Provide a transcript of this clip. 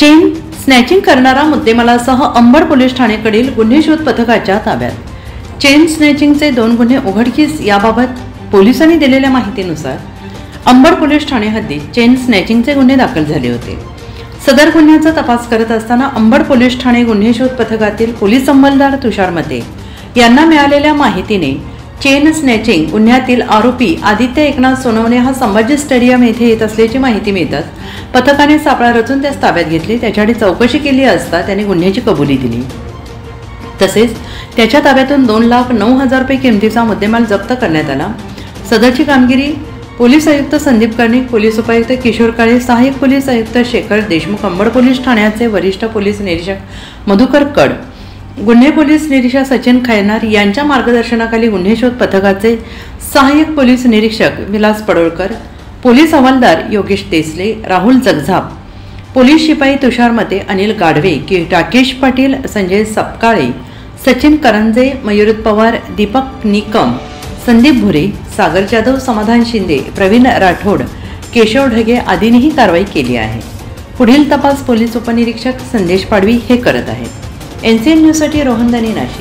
Chain snatching करणारा मुद्देमालासह Ambad police ठाण्याकडील गुन्हे शोध पथकाच्या ताब्यात। चेन स्नॅचिंगचे 2 गुन्हे उघडकीस याबाबत पोलिसांनी दिलेल्या माहितीनुसार अंबड पोलीस ठाणे हद्दीत चेन स्नॅचिंगचे गुन्हे दाखल झाले होते। सदर गुन्ह्याचा तपास करत असताना अंबड पोलीस ठाणे गुन्हे शोध पथकातील पोलीस अंमलदार तुषार मते यांना मिळालेल्या माहितीने चेन स्नॅचिंग गुन्ह्यातील आरोपी आदित्य एकनाथ सोनवणे हा संभाजी स्टेडियम येथे येत असल्याची माहिती मिळताच पथकाने सापळा रचून त्यास ताब्यात घेतले। त्याच्याकडे चौकशी केली असता त्याने गुन्ह्याची कबुली दिली। तसेच त्याच्या ताब्यातून 2,09,000 रुपये किमतीचा मुद्देमाल जप्त करण्यात आला। सदरची कामगिरी पोलीस आयुक्त संदीप कर्णिक, पोलीस उपायुक्त किशोर काळे, सहाय्यक पोलीस आयुक्त शेखर देशमुख, अंबड पोलीस ठाण्याचे वरिष्ठ पोलीस निरीक्षक मधुकर कड, गुन्हे पोलीस निरीक्षक सचिन खैरनार यांच्या मार्गदर्शनाखाली गुन्हे शोध पथकाचे सहाय्यक पोलीस निरीक्षक विलास पडोळकर, पोलीस हवालदार योगेश देसले, राहुल जगझाप, पोलीस शिपाई तुषार मते, अनिल गाढवे, राकेश पाटील, संजय सपकाळे, सचिन करंजे, मयूर पवार, दीपक निकम, संदीप भुरे, सागर जाधव, समाधान शिंदे, प्रवीण राठोड, केशव ढगे आदींनी कारवाई केली आहे। पुढील तपास पोलीस उपनिरीक्षक संदेश पाडवी हे करत आहेत। NCN न्यूजसाठी रोहन दानी, नाशिक।